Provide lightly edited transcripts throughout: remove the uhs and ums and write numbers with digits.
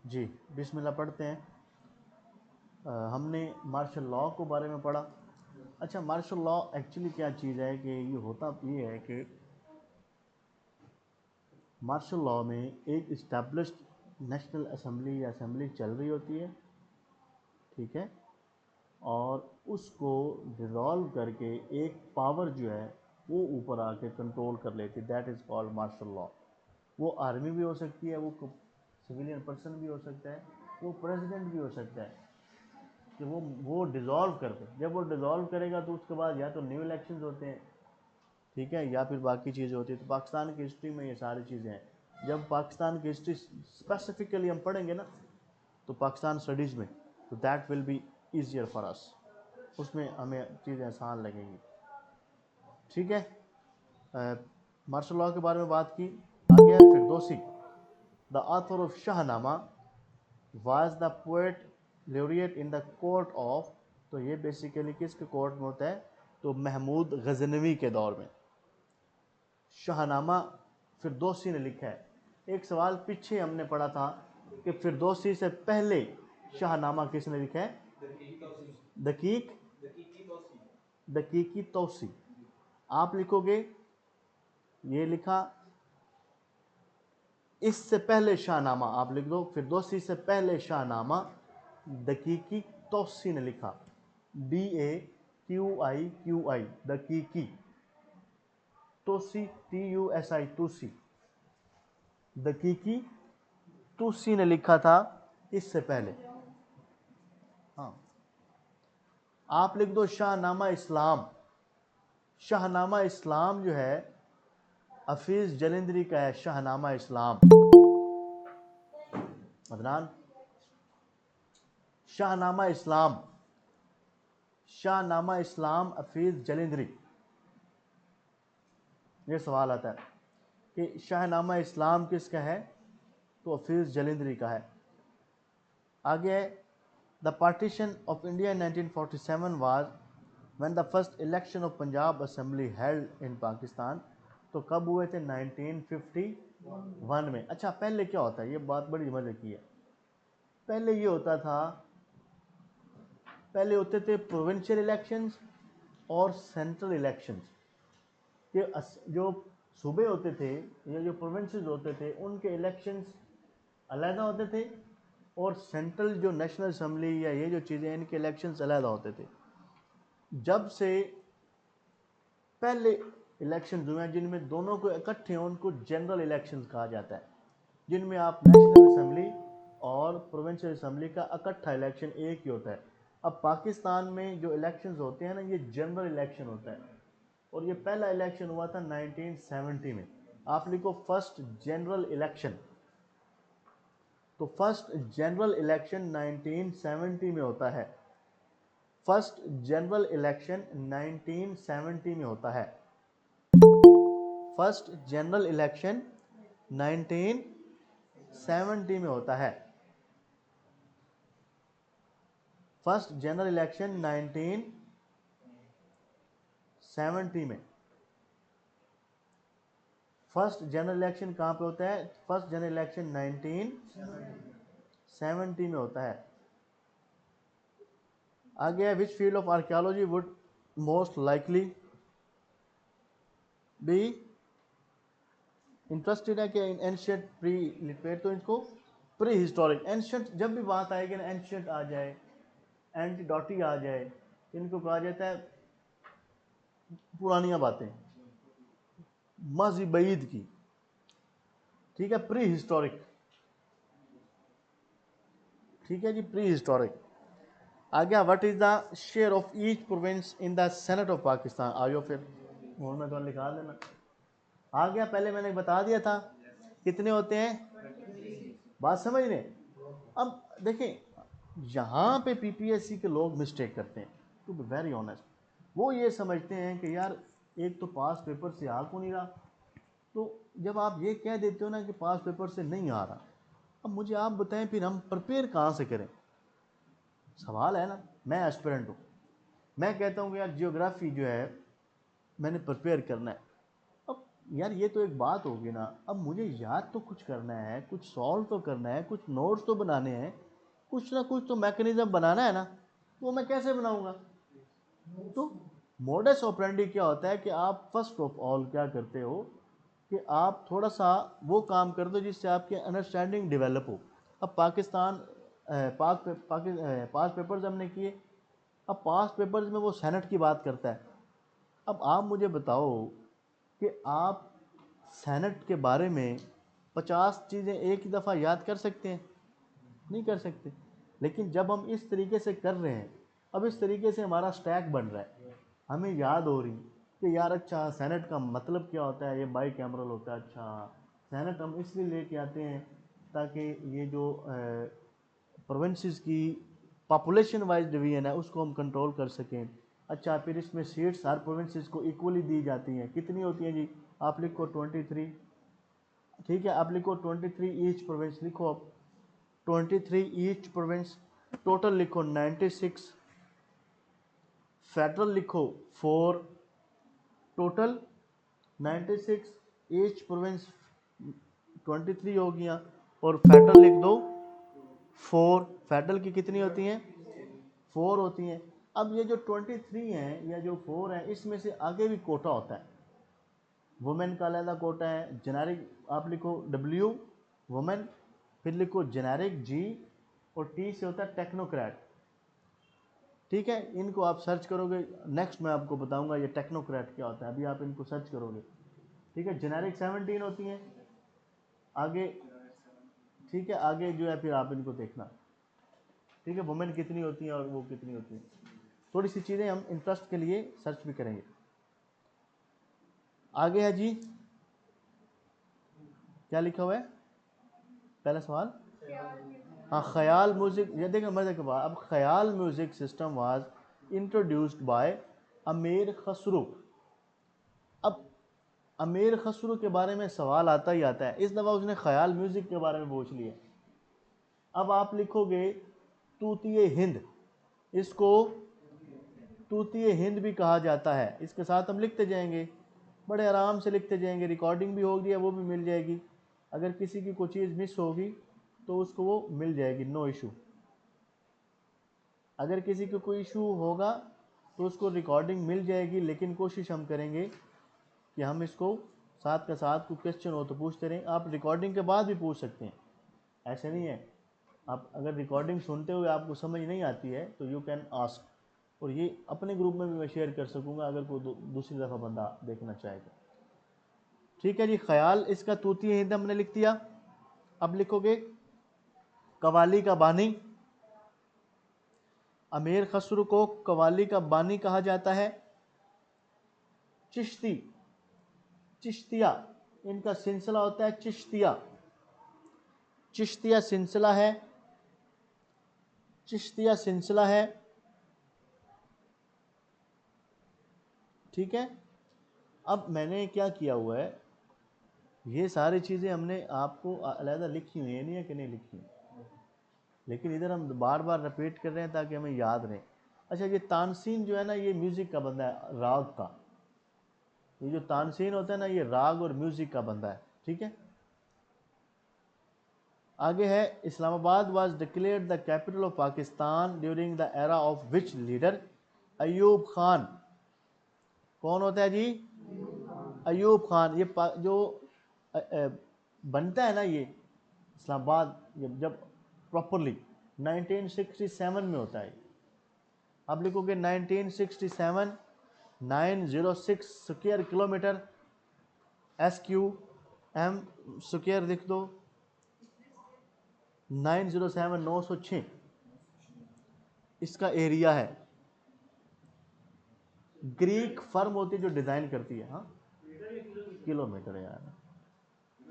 जी बिस्मिल्लाह पढ़ते हैं। हमने मार्शल लॉ को बारे में पढ़ा। अच्छा, मार्शल लॉ एक्चुअली क्या चीज़ है कि ये होता ये है कि मार्शल लॉ में एक इस्टेब्लिश्ड नेशनल असेंबली या असेंबली चल रही होती है, ठीक है, और उसको डिज़ोल्व करके एक पावर जो है वो ऊपर आके कंट्रोल कर लेती है। That is called martial law. वो आर्मी भी हो सकती है, वो सिविलियन पर्सन भी हो सकता है, वो प्रेसिडेंट भी हो सकता है कि वो डिज़ोल्व कर दे। जब वो डिज़ोल्व करेगा तो उसके बाद या तो न्यू इलेक्शंस होते हैं, ठीक है, या फिर बाकी चीज़ें होती है। तो पाकिस्तान की हिस्ट्री में ये सारी चीज़ें हैं। जब पाकिस्तान की हिस्ट्री स्पेसिफिकली हम पढ़ेंगे ना तो पाकिस्तान स्टडीज़ में, तो that will be easier for us. उसमें हमें चीज़ें आसान लगेंगी, ठीक है। मार्शल लॉ के बारे में बात की। आगे Firdausi, the author of Shahnameh was the poet laureate in the court of. तो ये बेसिकली किसके कोर्ट में होता है? तो महमूद गजनवी के दौर में शाहनामा फिरदौसी ने लिखा है। एक सवाल पीछे हमने पढ़ा था कि फिरदौसी से पहले शाहनामा किसने लिखा है? दकीक दकीकी तौसी। आप लिखोगे, ये लिखा, इससे पहले शाहनामा आप लिख दो, फिरदौसी से पहले शाहनामा दकीकी तौसी ने लिखा। DAQIQI, दकीकी। तोसी, TUSI, तूसी। दकीकी तूसी ने लिखा था इससे पहले। हाँ, आप लिख दो शाहनामा इस्लाम। शाहनामा इस्लाम जो है हफीज जलंधरी का है। शाहनामा इस्लाम, अदनान, शाहनामा इस्लाम, शाहनामा इस्लाम हफीज जलंधरी। ये सवाल आता है कि शाहनामा इस्लाम किसका है? तो हफीज जलंधरी का है। आगे, the partition of India in 1947 was when the first election of Punjab assembly held in Pakistan. तो कब हुए थे? 1951 में। अच्छा, पहले क्या होता है, ये बात बड़ी मजे की है। पहले ये होता था, पहले होते थे प्रोविंशियल इलेक्शंस और सेंट्रल इलेक्शंस। कि जो सूबे होते थे या जो प्रोविंसेस होते थे उनके इलेक्शंस अलहदा होते थे, और सेंट्रल जो नेशनल असेंबली या ये जो चीज़ें, इनके इलेक्शंस अलहदा होते थे। जब से पहले इलेक्शन हुए हैं जिनमें दोनों को इकट्ठे हों, उनको जनरल इलेक्शंस कहा जाता है, जिनमें आप नेशनल असेंबली और प्रोविंशियल असेंबली का इकट्ठा इलेक्शन एक ही होता है। अब पाकिस्तान में जो इलेक्शंस होते हैं ना, ये जनरल इलेक्शन होता है, और ये पहला इलेक्शन हुआ था 1970 में। आप लिखो फर्स्ट जनरल इलेक्शन। तो फर्स्ट जनरल इलेक्शन 1970 में होता है। फर्स्ट जनरल इलेक्शन 1970 में होता है। फर्स्ट जनरल इलेक्शन 1970 में होता है। फर्स्ट जनरल इलेक्शन 1970 में। फर्स्ट जनरल इलेक्शन कहाँ पे होता है? फर्स्ट जनरल इलेक्शन 1970 में होता है। आगे, which field of archaeology would most likely be interested है कि एंशियंट प्री लिटरेट। तो इनको प्री हिस्टोरिक, एंशियंट जब भी बात आएगी ना, एंशियंट आ जाए, एंटीडोटी आ जाए, इनको कहा जाता है पुरानियां बातें, माजी बईद की, ठीक है, प्री हिस्टोरिक, ठीक है जी, प्री हिस्टोरिक। आ गया, what is the share of each province in the senate of Pakistan. आयो फिर और मैं तो लिखा देना। आ गया, पहले मैंने बता दिया था कितने होते हैं, बात समझ रहे। अब देखें, यहाँ पे पीपीएससी के लोग मिस्टेक करते हैं, टू बी वेरी ऑनेस्ट। वो ये समझते हैं कि यार एक तो पास पेपर से आ को नहीं रहा, तो जब आप ये कह देते हो ना कि पास पेपर से नहीं आ रहा, अब मुझे आप बताएं फिर हम प्रिपेयर कहाँ से करें? सवाल है ना। मैं एस्पिरेंट हूँ, मैं कहता हूँ कि यार जियोग्राफी जो है मैंने प्रिपेयर करना है। अब यार ये तो एक बात होगी ना, अब मुझे याद तो कुछ करना है, कुछ सॉल्व तो करना है, कुछ नोट्स तो बनाने हैं, कुछ ना कुछ तो मैकेनिज्म बनाना है ना, तो मैं कैसे बनाऊंगा? तो मोडस ऑपरेंडी क्या होता है कि आप फर्स्ट ऑफ ऑल क्या करते हो कि आप थोड़ा सा वो काम कर दो जिससे आपकी अंडरस्टैंडिंग डेवलप हो। अब पाकिस्तान पास पेपर्स हमने किए, अब पास पेपर्स में वो सेनेट की बात करता है। अब आप मुझे बताओ कि आप सेनेट के बारे में 50 चीज़ें एक ही दफ़ा याद कर सकते हैं? नहीं कर सकते। लेकिन जब हम इस तरीके से कर रहे हैं, अब इस तरीके से हमारा स्टैक बन रहा है, हमें याद हो रही कि यार अच्छा सेनेट का मतलब क्या होता है, ये बाई कैमरल होता है। अच्छा सेनेट हम इसलिए लेके आते हैं ताकि ये जो प्रोविंसेस की पॉपुलेशन वाइज डिवीजन है उसको हम कंट्रोल कर सकें। अच्छा फिर इसमें सीट्स हर प्रोविंसेस को इक्वली दी जाती हैं, कितनी होती हैं जी? आप लिखो 23। ठीक है, आप लिखो 23 ईच प्रोविंस, लिखो आप 23 ईच प्रोविंस। टोटल लिखो 96, फेडरल लिखो 4, टोटल 96, ईच प्रोविंस 23 हो गया, और फेडरल लिख दो 4। फेडरल की कितनी होती हैं? 4 होती हैं। अब ये जो 23 हैं या जो 4 हैं, इसमें से आगे भी कोटा होता है। वुमेन का अलग कोटा है, जेनेरिक आप लिखो W वुमेन, फिर लिखो जेनेरिक G, और T से होता है टेक्नोक्रेट। ठीक है, इनको आप सर्च करोगे, नेक्स्ट मैं आपको बताऊंगा ये टेक्नोक्रेट क्या होता है, अभी आप इनको सर्च करोगे। ठीक है, जेनेरिक 17 होती हैं आगे। ठीक है, आगे जो है फिर आप इनको देखना। ठीक है, वुमेन कितनी होती हैं और वो कितनी होती हैं, थोड़ी सी चीज़ें हम इंटरेस्ट के लिए सर्च भी करेंगे। आगे है जी, क्या लिखा हुआ है पहला सवाल? हाँ, ख्याल म्यूजिक, ये देखिए मजे की बात, अब ख्याल music system was introduced by अमीर खसरू। अब अमीर खसरू के बारे में सवाल आता ही आता है, इस दफ़ा उसने ख्याल म्यूजिक के बारे में पूछ लिया। अब आप लिखोगे तूतिए हिंद, इसको तूतिए हिंद भी कहा जाता है, इसके साथ हम लिखते जाएंगे, बड़े आराम से लिखते जाएंगे, रिकॉर्डिंग भी होगी है वो भी मिल जाएगी। अगर किसी की कोई चीज़ मिस होगी तो उसको वो मिल जाएगी, नो इशू। अगर किसी को कोई इशू होगा तो उसको रिकॉर्डिंग मिल जाएगी, लेकिन कोशिश हम करेंगे कि हम इसको साथ के साथ कोई क्वेश्चन हो तो पूछते रहें। आप रिकॉर्डिंग के बाद भी पूछ सकते हैं, ऐसे नहीं है। आप अगर रिकॉर्डिंग सुनते हुए आपको समझ नहीं आती है तो यू कैन आस्क, और ये अपने ग्रुप में भी मैं शेयर कर सकूंगा अगर कोई दूसरी दफ़ा बंदा देखना चाहेगा। ठीक है जी, ख्याल इसका तूती हिंद हमने लिख दिया। अब लिखोगे कवाली का बानी। अमीर खसरू को कवाली का बानी कहा जाता है। चिश्ती, चिश्तिया, इनका सिलसिला होता है चिश्तिया, चिश्तिया सिलसिला है, चिश्तिया सिलसिला है। ठीक है, अब मैंने क्या किया हुआ है, ये सारी चीज़ें हमने आपको अलहदा लिखी हुई है, नहीं है कि नहीं लिखी हुई, लेकिन इधर हम बार बार रिपीट कर रहे हैं ताकि हमें याद रहे। अच्छा, ये तानसीन जो है ना, ये म्यूज़िक का बंदा है, राग का। ये जो तानसीन होता है ना, ये राग और म्यूज़िक का बंदा है। ठीक है, आगे है Islamabad was declared the capital of Pakistan during the era of which leader? Ayub Khan. कौन होता है जी? अयूब खान। ये जो बनता है ना ये इस्लामाबाद, जब प्रॉपरली 1967 में होता है। अब लिखोगे 1967, 906 स्क्वायर किलोमीटर, SQM स्क्वायर लिख दो, 907 906 इसका एरिया है। ग्रीक फर्म होती है जो डिज़ाइन करती है। हाँ, किलोमीटर यार,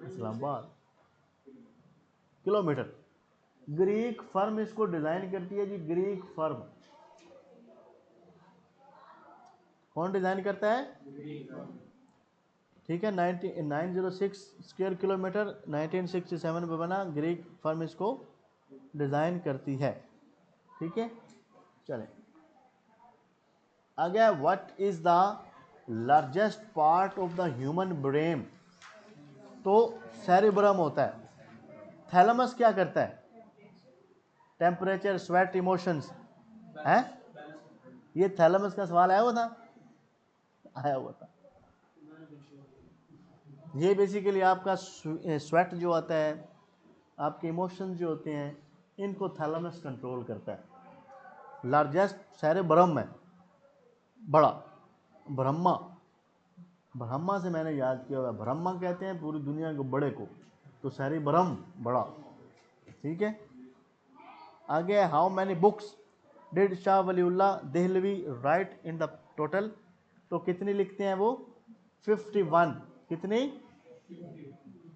इस्लामाबाद किलोमीटर। ग्रीक फर्म इसको डिज़ाइन करती है जी, ग्रीक फर्म। कौन डिज़ाइन करता है? ठीक है, 906 स्क्वायर किलोमीटर 1967 में बना, ग्रीक फर्म इसको डिज़ाइन करती है। ठीक है, चले आ गया। What is the largest part of the human brain तो सेरिब्रम होता है। थैलेमस क्या करता है? टेम्परेचर, स्वेट, इमोशंस है। ये थैलेमस का सवाल आया हुआ था, आया हुआ था। ये बेसिकली आपका स्वेट जो आता है, आपके इमोशंस जो होते हैं, इनको थैलेमस कंट्रोल करता है। लार्जेस्ट सेरेब्रम है, बड़ा। ब्रह्मा, ब्रह्मा से मैंने याद किया हुआ, ब्रह्मा कहते हैं पूरी दुनिया के बड़े को, तो सेरेब्रम बड़ा। ठीक है, आगे how many books did Shah Waliullah Dehlvi right in the total? तो कितनी लिखते हैं वो? 51। कितनी?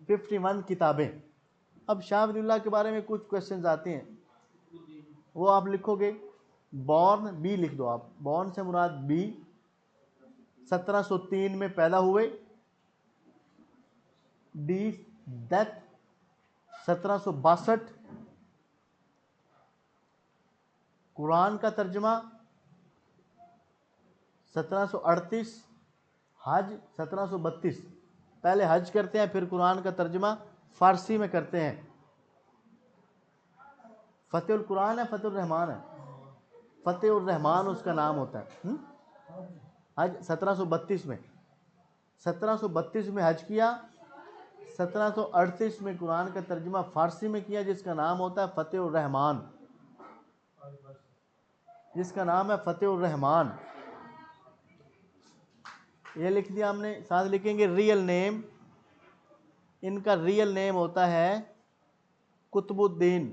51 किताबें। अब शाह वलीउल्लाह के बारे में कुछ क्वेश्चंस आते हैं, वो आप लिखोगे। बॉर्न, बी लिख दो आप, बॉर्न से मुराद बी, 1703 में पैदा हुए। D death 1762। कुरान का तर्जमा 1738। हज 1732। पहले हज करते हैं, फिर कुरान का तर्जमा फारसी में करते हैं। फतेहुल कुरान है, फतेहुल रहमान है? फतेहुल रहमान उसका नाम होता है। हज 1732 में, 1732 में हज किया, 1738 में कुरान का तर्जमा फारसी में किया, जिसका नाम होता है फतेहुर रहमान, जिसका नाम है फतेहुर रहमान। ये लिख दिया हमने। साथ लिखेंगे रियल नेम, इनका रियल नेम होता है कुतुबुद्दीन।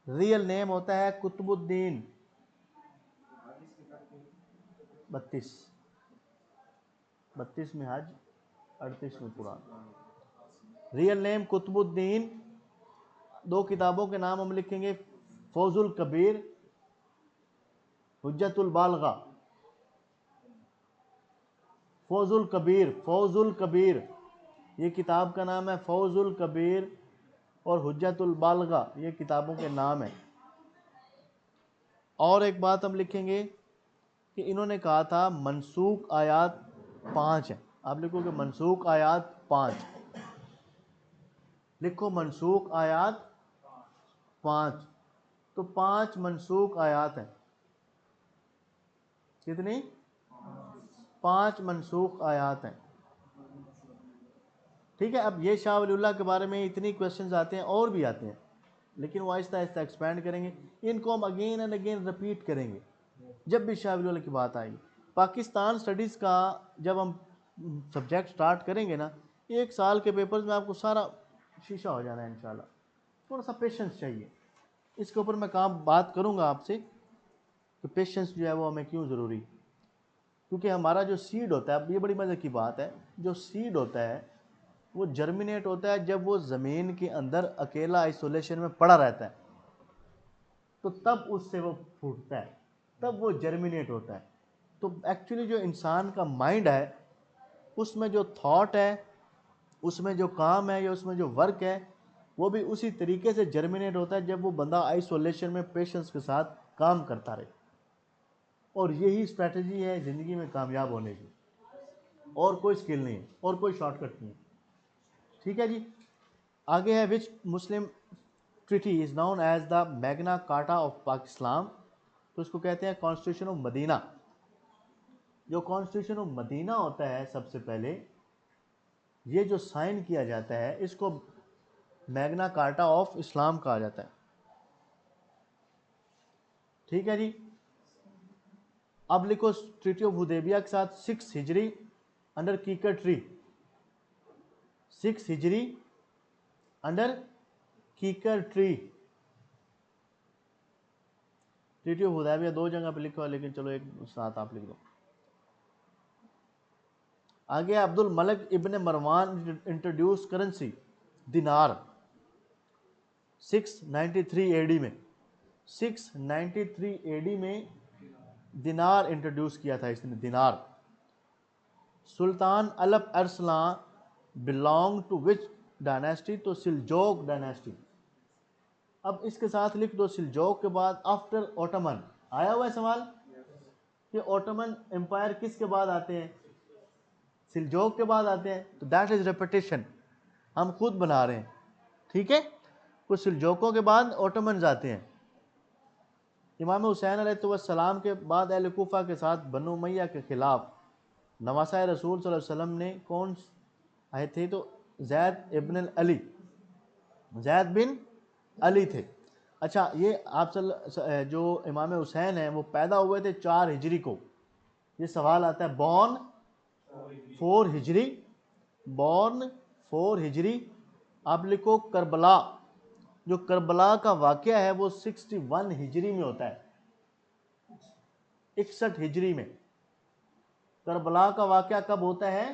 रियल नेम होता है कुतुबुद्दीन। 32 में हज, 38 में कुरान। Real name Qutubuddin. दो किताबों के नाम हम लिखेंगे, फौजुल कबीर, हुज्जतुल बालगा। फौजुल कबीर, फौजुल कबीर, ये किताब का नाम है फौजुल कबीर, और हुज्जतुल बालगा ये किताबों के नाम है। और एक बात हम लिखेंगे कि इन्होंने कहा था मनसूख आयात 5 है। आप लिखोगे मनसूख आयात 5, लिखो मनसूख आयात 5। तो 5 मनसूख आयात हैं। कितनी? 5 मनसूख आयात हैं। ठीक है, अब ये शाह वलीउल्लाह के बारे में इतनी क्वेश्चंस आते हैं, और भी आते हैं, लेकिन वो आहिस्ता आहिस्ता एक्सपैंड करेंगे। इनको हम अगेन एंड अगेन रिपीट करेंगे जब भी शाह वलीउल्लाह की बात आएगी। पाकिस्तान स्टडीज़ का जब हम सब्जेक्ट स्टार्ट करेंगे ना, 1 साल के पेपर्स में आपको सारा शीशा हो जाना है इंशाल्लाह। थोड़ा सा पेशेंस चाहिए, इसके ऊपर मैं बात करूँगा आपसे कि पेशेंस जो है वो हमें क्यों ज़रूरी। क्योंकि हमारा जो सीड होता है, अब ये बड़ी मज़े की बात है, जो सीड होता है वो जर्मिनेट होता है जब वो ज़मीन के अंदर अकेला आइसोलेशन में पड़ा रहता है, तो तब उससे वो फूटता है, तब वो जर्मिनेट होता है। तो एक्चुअली जो इंसान का माइंड है, उसमें जो थॉट है, उसमें जो काम है या उसमें जो वर्क है, वो भी उसी तरीके से जर्मिनेट होता है जब वो बंदा आइसोलेशन में पेशेंस के साथ काम करता रहे। और यही स्ट्रैटेजी है ज़िंदगी में कामयाब होने की, और कोई स्किल नहीं है, और कोई शॉर्टकट नहीं है। ठीक है जी, आगे है which Muslim treaty is known as the Magna Carta of Pakistan? तो इसको कहते हैं कॉन्स्टिट्यूशन ऑफ मदीना। जो कॉन्स्टिट्यूशन ऑफ मदीना होता है, सबसे पहले ये जो साइन किया जाता है, इसको मैग्ना कार्टा ऑफ इस्लाम कहा जाता है। ठीक है जी, अब लिखो ट्रीटी ऑफ हुदैबिया के साथ 6 हिजरी अंडर कीकर ट्री। 6 हिजरी अंडर कीकर ट्री। ट्रीटी ऑफ हुदैबिया 2 जगह पे लिखा है, लेकिन चलो एक साथ आप लिख दो। आगे अब्दुल मलिक इब्ने मरवान इंट्रोड्यूस करेंसी दिनार 693 एडी में। 693 एडी में दिनार इंट्रोड्यूस किया था इसने, दिनार। सुल्तान Alp Arslan belong to which dynasty? तो सिलजोक डायनेस्टी। अब इसके साथ लिख दो सिलजोक के बाद आफ्टर ओटमन। आया हुआ है सवाल? कि ओटोमन एम्पायर किसके बाद आते हैं, सिलजोक के बाद आते हैं, तो दैट इज रेपिटेशन, हम खुद बना रहे हैं, ठीक है। कुछ सिलजोकों के बाद ओटोमन आते हैं। इमाम हुसैन अलैहिस्सलाम के बाद अहले कूफा के साथ बनु उमैया के खिलाफ नवासा रसूल सल्लल्लाहु अलैहि वसल्लम ने कौन आए थे, तो जैद इब्न अली, जैद बिन अली थे। अच्छा, ये आप जो इमाम हुसैन हैं वो पैदा हुए थे 4 हिजरी को। ये सवाल आता है, बॉर्न 4 हिजरी, बॉर्न 4 हिजरी। आप लिखो करबला, जो करबला का वाक़या है वो 61 हिजरी में होता है, 61 हिजरी में। करबला का वाक़या कब होता है,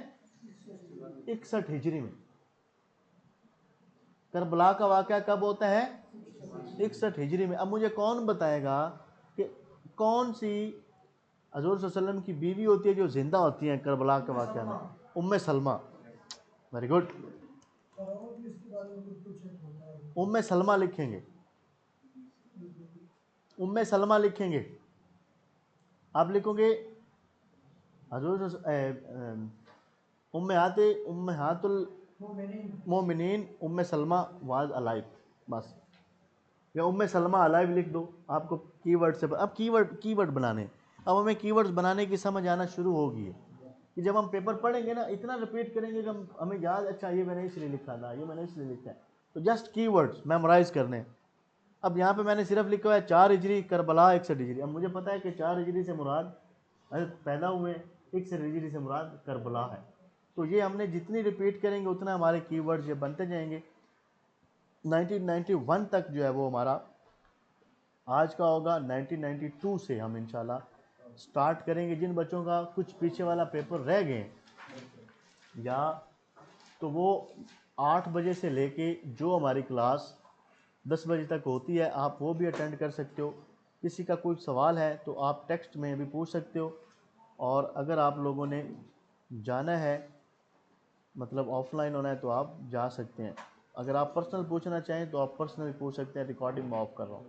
61 हिजरी में। करबला का वाक़या कब होता है, 61 हिजरी में। अब मुझे कौन बताएगा कि कौन सी हज़ूर सल्लल्लाहु अलैहि वसल्लम की बीवी होती है जो जिंदा होती है करबला के वाक़या में, उम्मे सलमा। वेरी गुड, उम्मे सलमा लिखेंगे, उम्मे सलमा लिखेंगे। आप लिखोगे हज़ूर उम्महातुल मोमिनीन उम्मे सलमा वाज अलाइव, बस, या उम्मे सलमा अलाइव लिख दो। आपको कीवर्ड से अब कीवर्ड बनाने, अब हमें कीवर्ड्स बनाने की समझ आना शुरू होगी है कि जब हम पेपर पढ़ेंगे ना, इतना रिपीट करेंगे कि हमें याद, अच्छा ये मैंने इसलिए लिखा था, ये मैंने इसलिए लिखा है। तो जस्ट कीवर्ड्स मेमोराइज करने। अब यहाँ पे मैंने सिर्फ लिखा है 4 हिजरी करबला 61 हिजरी। अब मुझे पता है कि 4 हिजरी से मुराद पैदा हुए, 61 हिजरी से मुराद करबला है। तो ये हमने जितनी रिपीट करेंगे उतना हमारे कीवर्ड्स ये बनते जाएंगे। 1991 तक जो है वो हमारा आज का होगा। 1992 से हम इंशाल्लाह स्टार्ट करेंगे। जिन बच्चों का कुछ पीछे वाला पेपर रह गए या तो वो 8 बजे से लेके जो हमारी क्लास 10 बजे तक होती है, आप वो भी अटेंड कर सकते हो। किसी का कोई सवाल है तो आप टेक्स्ट में भी पूछ सकते हो, और अगर आप लोगों ने जाना है, मतलब ऑफलाइन होना है, तो आप जा सकते हैं। अगर आप पर्सनल पूछना चाहें तो आप पर्सनल पूछ सकते हैं। रिकॉर्डिंग में ऑफ कर रहा हूँ।